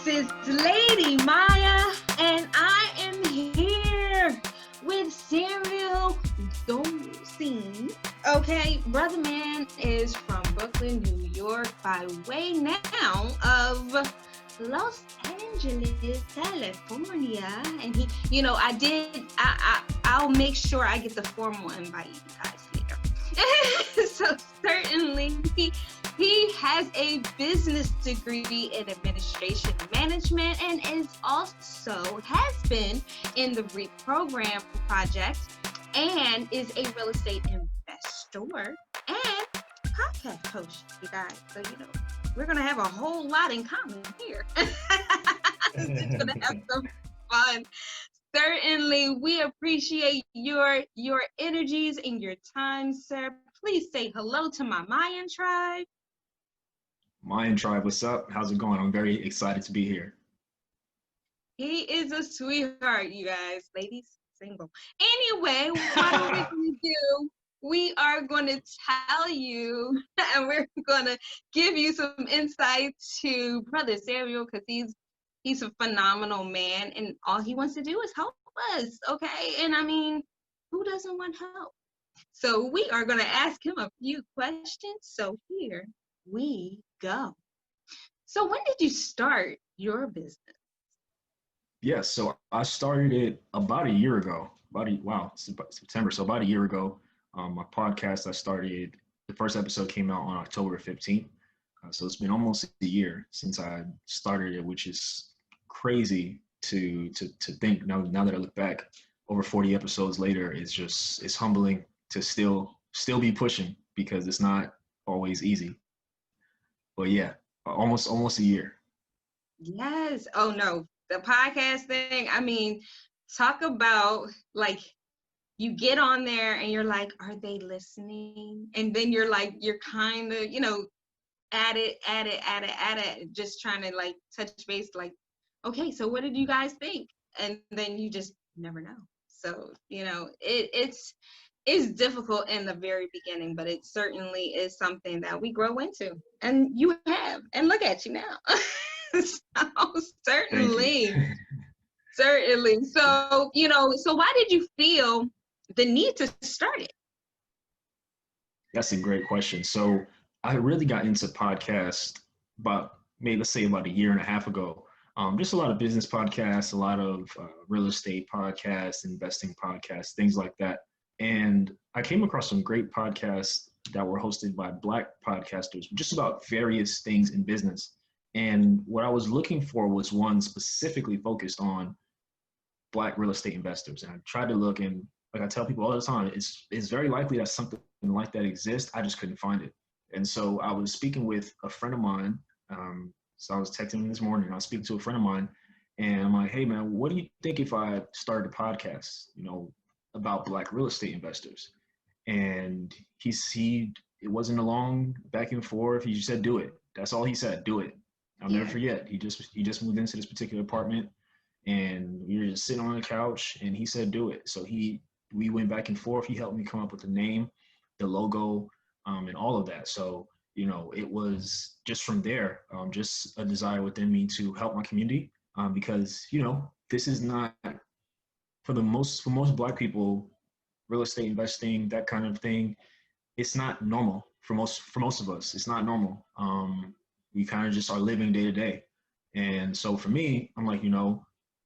This is Lady Myya, and I am here with Serial Dolcine. Okay, Brother Man is from Brooklyn, New York, by way now of Los Angeles, California. And I'll make sure I get the formal invite you guys later. So certainly he has a business degree in administration management and has been in the B.R.E.D program project and is a real estate investor and podcast host, you guys. So, we're going to have a whole lot in common here. We're going to have some fun. Certainly, we appreciate your energies and your time, sir. Please say hello to my Mayan tribe. Mayan tribe, what's up? How's it going? I'm very excited to be here. He is a sweetheart, you guys. Ladies, single. Anyway, what are we going to do? We are going to tell you, and we're going to give you some insight to Brother Serial, because he's a phenomenal man, and all he wants to do is help us, okay? And I mean, who doesn't want help? So we are going to ask him a few questions. So here we go. So when did you start your business? Yes, so I started it about a year ago. September. So about a year ago, my podcast I started. The first episode came out on October 15th. So it's been almost a year since I started it, which is crazy to think. Now that I look back, over 40 episodes later, it's humbling to still be pushing, because it's not always easy. But yeah, almost a year. Yes. Oh no, the podcast thing. I mean, talk about, like, you get on there and you're like, are they listening? And then you're kind of, at it, just trying to like touch base, like, okay, so what did you guys think? And then you just never know. So, it's difficult in the very beginning, but it certainly is something that we grow into. And you have, and look at you now. So certainly. So, so why did you feel the need to start it? That's a great question. So I really got into podcasts about a year and a half ago. Just a lot of business podcasts, a lot of real estate podcasts, investing podcasts, things like that. And I came across some great podcasts that were hosted by Black podcasters, just about various things in business. And what I was looking for was one specifically focused on Black real estate investors. And I tried to look, and like I tell people all the time, it's very likely that something like that exists. I just couldn't find it. And so I was speaking with a friend of mine. So I was texting him this morning. I was speaking to a friend of mine, and I'm like, hey man, what do you think if I started a podcast, about Black real estate investors? And it wasn't a long back and forth. He just said, do it. That's all he said, do it. I'll never forget. He just moved into this particular apartment, and we were just sitting on the couch, and he said, do it. So we went back and forth. He helped me come up with the name, the logo, and all of that. So, it was just from there, just a desire within me to help my community, because, this is not, for most Black people, real estate investing, that kind of thing, it's not normal for most of us. It's not normal. We kind of just are living day to day. And so for me, I'm like,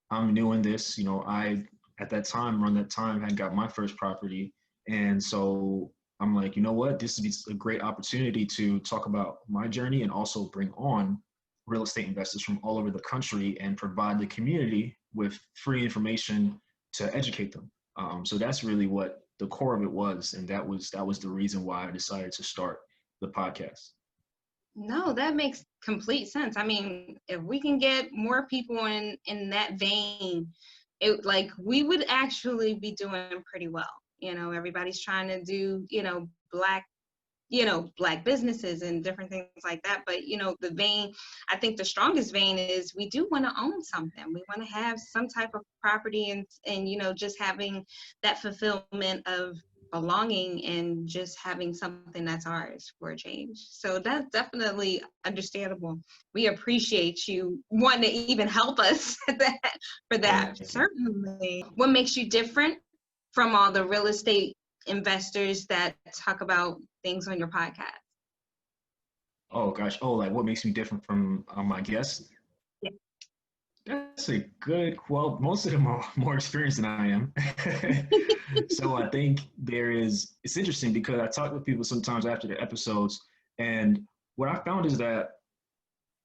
I'm doing this, around that time, had got my first property. And so I'm like, you know what, this is a great opportunity to talk about my journey and also bring on real estate investors from all over the country and provide the community with free information to educate them. So that's really what the core of it was. And that was the reason why I decided to start the podcast. No, that makes complete sense. I mean, if we can get more people in that vein, we would actually be doing pretty well. Everybody's trying to do, Black businesses and different things like that. But, the vein, I think the strongest vein is we do want to own something. We want to have some type of property and just having that fulfillment of belonging and just having something that's ours for a change. So that's definitely understandable. We appreciate you wanting to even help us for that. Thank you. Certainly. What makes you different from all the real estate investors that talk about things on your podcast? Oh gosh. Oh, like what makes me different from my guests? Yeah. That's a good quote. Most of them are more experienced than I am. So I think it's interesting because I talk with people sometimes after the episodes, and what I found is that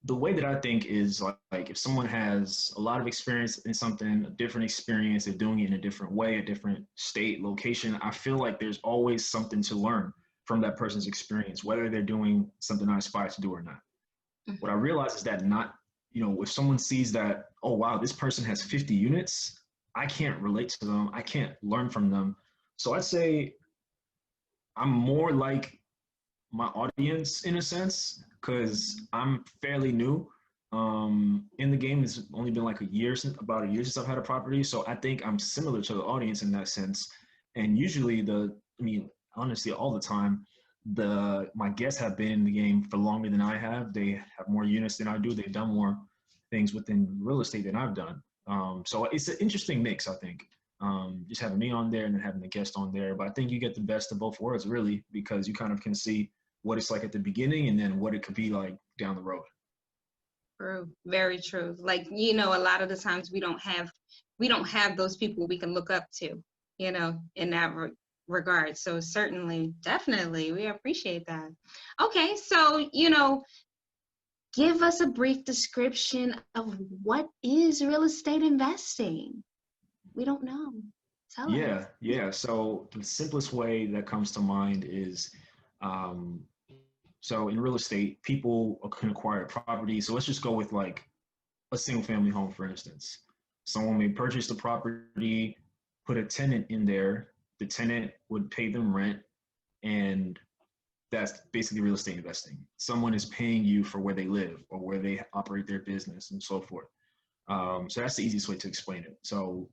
the way that I think is like if someone has a lot of experience in something, a different experience, they're doing it in a different way, a different state, location, I feel like there's always something to learn from that person's experience, whether they're doing something I aspire to do or not. What I Mhm. realize is that not, if someone sees that, oh, wow, this person has 50 units, I can't relate to them. I can't learn from them. So I'd say I'm more like my audience in a sense because I'm fairly new. In the game, it's only been like about a year since I've had a property. So I think I'm similar to the audience in that sense. And usually honestly, all the time, my guests have been in the game for longer than I have. They have more units than I do. They've done more things within real estate than I've done. So it's an interesting mix, I think. Just having me on there and then having the guest on there. But I think you get the best of both worlds, really, because you kind of can see what it's like at the beginning and then what it could be like down the road. True, very true. Like, a lot of the times we don't have those people we can look up to, in that regard. So certainly, definitely, we appreciate that. Okay, so, give us a brief description of what is real estate investing. We don't know. Tell us. Yeah. So the simplest way that comes to mind is um, so in real estate, people can acquire property. So let's just go with like a single family home, for instance. Someone may purchase the property, put a tenant in there, the tenant would pay them rent, and that's basically real estate investing. Someone is paying you for where they live or where they operate their business and so forth. So that's the easiest way to explain it. So,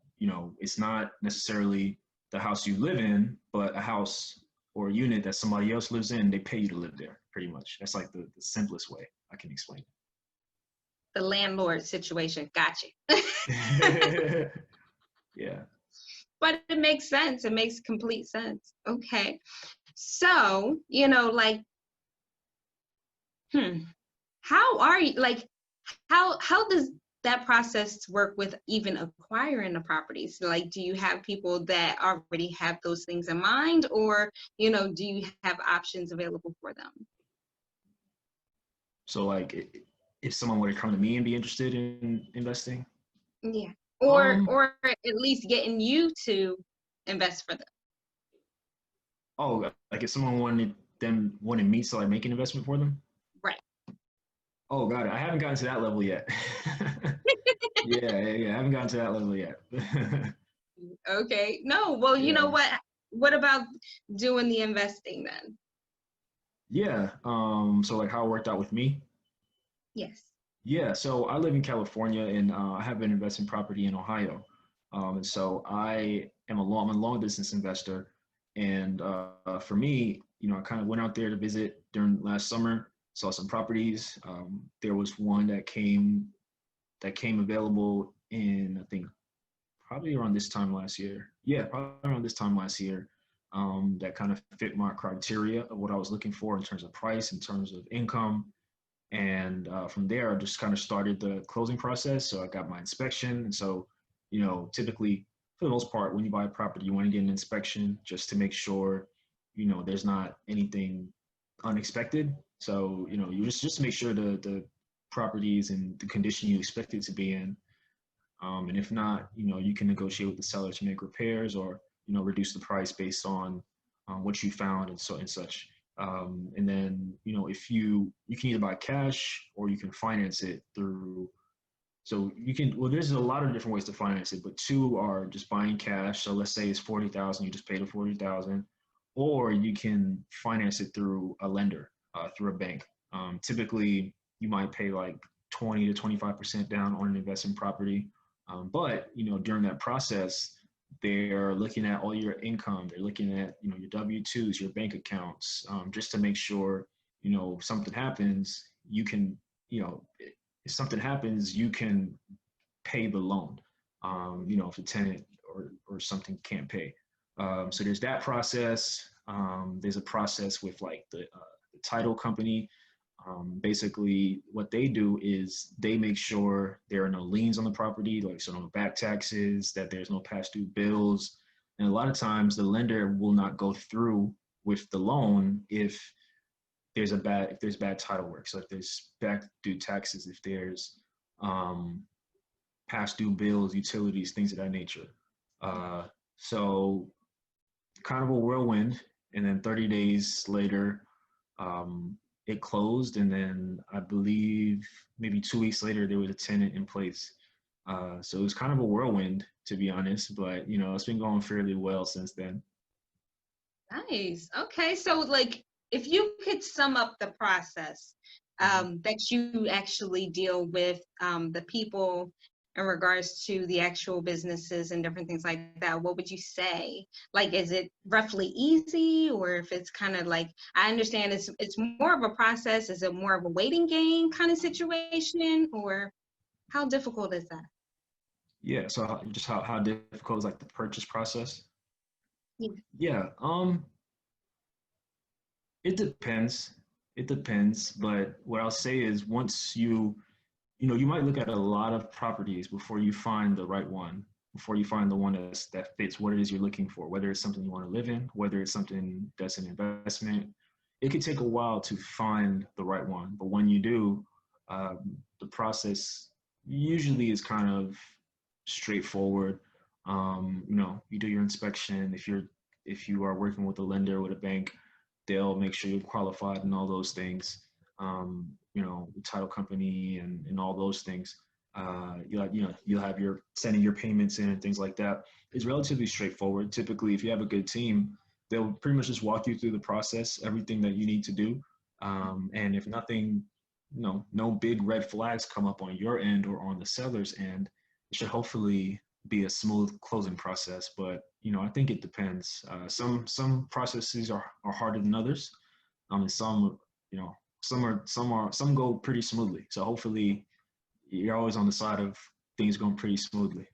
it's not necessarily the house you live in, but a house or a unit that somebody else lives in, they pay you to live there, pretty much. That's like the simplest way I can explain The landlord situation. Gotcha. it. Yeah. But it makes sense. It makes complete sense. Okay. So, like, hmm, how are you, like, how does that process work with even acquiring the properties? Like, do you have people that already have those things in mind, or, do you have options available for them? So, like, if someone were to come to me and be interested in investing, Yeah. um, Or at least getting you to invest for them. oh, like if someone wanted me to like make an investment for them. Right. Oh, got it. I haven't gotten to that level yet. Yeah. I haven't gotten to that level yet. Okay. No, well, you know Yeah. what? What about doing the investing then? Yeah. So like how it worked out with me. Yes. Yeah. So I live in California and I have an investment property in Ohio. And so I'm a long distance investor. And for me, I kind of went out there to visit during last summer, saw some properties. There was one that came available in, I think, probably around this time last year. Yeah, probably around this time last year. That kind of fit my criteria of what I was looking for in terms of price, in terms of income. And from there, I just kind of started the closing process. So I got my inspection. And so, typically, for the most part, when you buy a property, you want to get an inspection just to make sure, there's not anything unexpected. So, you just make sure the property is in the condition you expect it to be in. And if not, you can negotiate with the seller to make repairs or, reduce the price based on what you found and such. And then, if you can either buy cash or you can finance it through. So there's a lot of different ways to finance it, but two are just buying cash. So let's say it's 40,000, you just pay the 40,000, or you can finance it through a lender, through a bank. Typically, you might pay like 20 to 25% down on an investment property. But during that process, They're looking at all your income. They're looking at, your W-2s, your bank accounts, just to make sure, if something happens, you can, if something happens, you can pay the loan. If the tenant or something can't pay. So there's that process. There's a process with like the title company. Basically, what they do is they make sure there are no liens on the property, like so no back taxes, that there's no past due bills. And a lot of times the lender will not go through with the loan if there's bad title work. So if there's back due taxes, if there's past due bills, utilities, things of that nature. So kind of a whirlwind. And then 30 days later, it closed. And then I believe maybe 2 weeks later, there was a tenant in place. So it was kind of a whirlwind, to be honest, but it's been going fairly well since then. Nice. Okay. So like, if you could sum up the process that you actually deal with the people in regards to the actual businesses and different things like that, what would you say? Like, is it roughly easy, or if it's kind of like, I understand it's more of a process, is it more of a waiting game kind of situation, or how difficult is that? Yeah. So how difficult is like the purchase process? Yeah. Yeah. It depends. It depends. But what I'll say is once you might look at a lot of properties before you find the right one, before you find the one that fits what it is you're looking for, whether it's something you want to live in, whether it's something that's an investment. It could take a while to find the right one. But when you do, the process usually is kind of straightforward. You do your inspection. If you are working with a lender, with a bank, they'll make sure you're qualified and all those things. The title company and all those things. You'll have your sending your payments in and things like that. It's relatively straightforward. Typically, if you have a good team, they'll pretty much just walk you through the process, everything that you need to do. And if nothing, no big red flags come up on your end or on the seller's end, it should hopefully be a smooth closing process. But I think it depends. Some processes are harder than others. And some go pretty smoothly. So hopefully you're always on the side of things going pretty smoothly.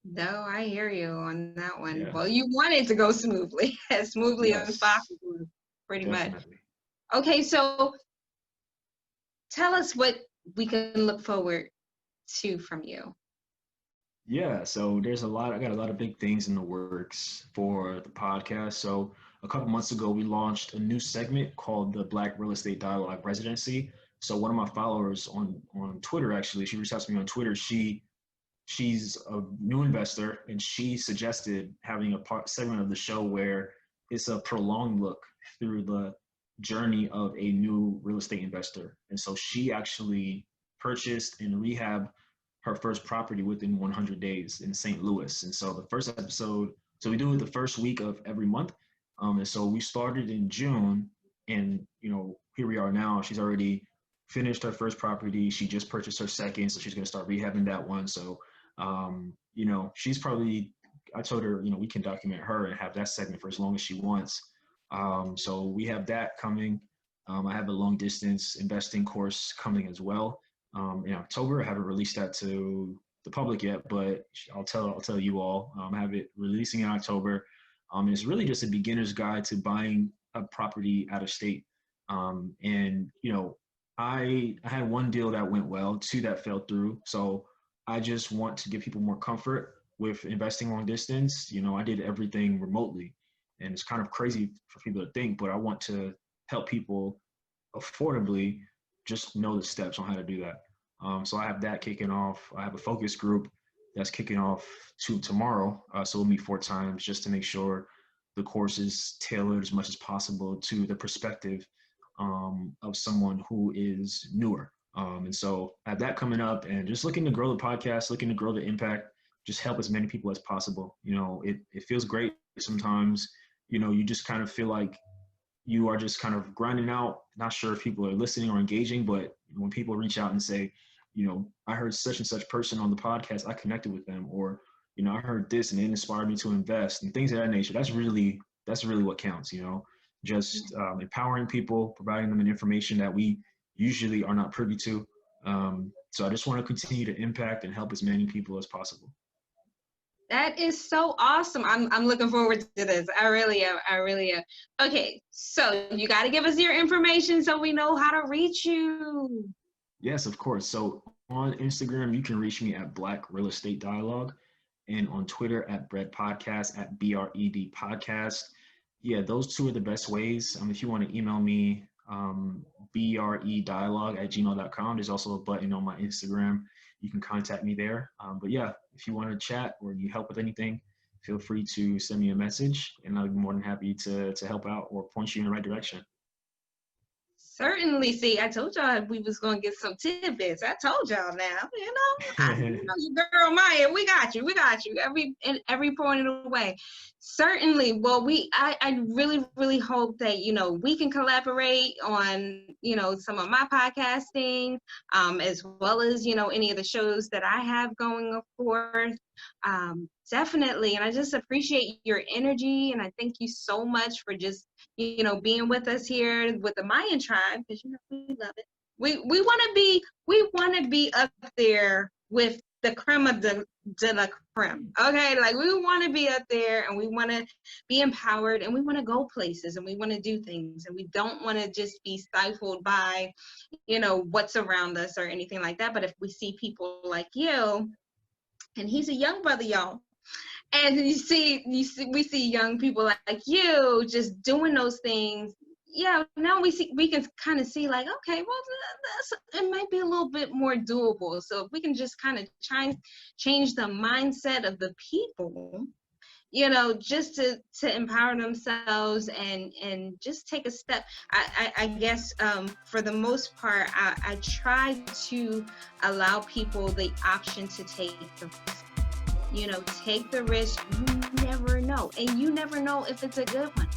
No, I hear you on that one. Yeah. Well, you want it to go smoothly, as smoothly as Yes, possible, pretty much. definitely. Okay, so tell us what we can look forward to from you. Yeah, so I got a lot of big things in the works for the podcast. So a couple months ago, we launched a new segment called the Black Real Estate Dialogue Residency. So one of my followers on Twitter, actually, she reached out to me on Twitter. She's a new investor, and she suggested having a segment of the show where it's a prolonged look through the journey of a new real estate investor. And so she actually purchased and rehabbed her first property within 100 days in St. Louis. And so the first episode, so we do it the first week of every month. And so we started in June, and here we are now. She's already finished her first property. She just purchased her second, so she's going to start rehabbing that one. So she's probably, I told her, we can document her and have that segment for as long as she wants. So we have that coming. I have a long distance investing course coming as well in October. I haven't released that to the public yet, but I'll tell you all. I have it releasing in October. It's really just a beginner's guide to buying a property out of state. I had one deal that went well, two that fell through. So I just want to give people more comfort with investing long distance. I did everything remotely, and it's kind of crazy for people to think, but I want to help people affordably just know the steps on how to do that. So I have that kicking off. I have a focus group that's kicking off tomorrow. So we'll meet 4 times just to make sure the course is tailored as much as possible to the perspective of someone who is newer. And so I have that coming up, and just looking to grow the podcast, looking to grow the impact, just help as many people as possible. It feels great sometimes. You just kind of feel like you are just kind of grinding out, not sure if people are listening or engaging, but when people reach out and say, I heard such and such person on the podcast, I connected with them, or I heard this and it inspired me to invest and things of that nature. That's really what counts, just empowering people, providing them with information that we usually are not privy to. So I just want to continue to impact and help as many people as possible. That is so awesome. I'm looking forward to this. I really am. I really am. Okay, so you got to give us your information so we know how to reach you. Yes, of course. So on Instagram, you can reach me at Black Real Estate Dialogue, and on Twitter at B.R.E.D Podcast, at B.R.E.D Podcast. Yeah, those two are the best ways. If you want to email me, BREDialogue@gmail.com. There's also a button on my Instagram. You can contact me there. But yeah, if you want to chat or need help with anything, feel free to send me a message, and I'll be more than happy to help out or point you in the right direction. Certainly. See, I told y'all we was going to get some tidbits. I told y'all now, you girl Myya, we got you every point of the way. Certainly. Well, I really, really hope that, we can collaborate on, some of my podcasting, as well as, any of the shows that I have going, of course. Definitely. And I just appreciate your energy. And I thank you so much for just, being with us here with the Myan tribe, because, we love it. We want to be up there with the creme of the la creme. Okay. Like, we want to be up there, and we want to be empowered, and we want to go places, and we want to do things, and we don't want to just be stifled by, what's around us or anything like that. But if we see people like you, and he's a young brother, y'all. And we see young people like you just doing those things. Yeah, now we can kind of see like, okay, well, it might be a little bit more doable. So if we can just kind of change the mindset of the people, just to empower themselves and just take a step. I guess for the most part, I try to allow people the option to take the risk. Take the risk. You never know. And you never know if it's a good one.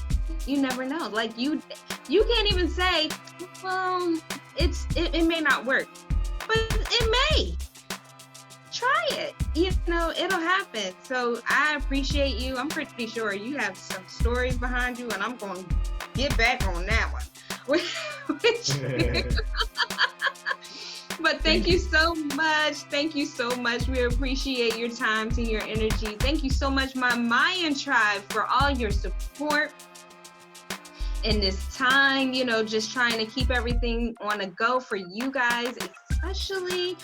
You never know. Like, you can't even say, well, it may not work, but it may. Try it. It'll happen. So I appreciate you. I'm pretty sure you have some stories behind you, and I'm going to get back on that one. But thank you so much. Thank you so much. We appreciate your time and your energy. Thank you so much, my Myan tribe, for all your support in this time, just trying to keep everything on a go for you guys, especially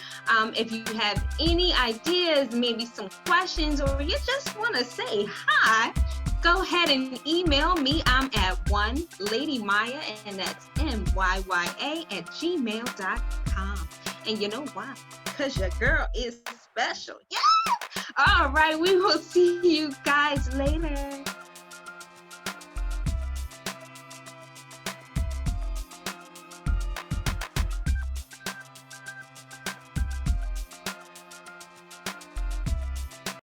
if you have any ideas, maybe some questions, or you just want to say hi, go ahead and email me. I'm at OneLadyMyya, and that's MYYA@gmail.com. And you know why? Because your girl is special. Yeah! All right, we will see you guys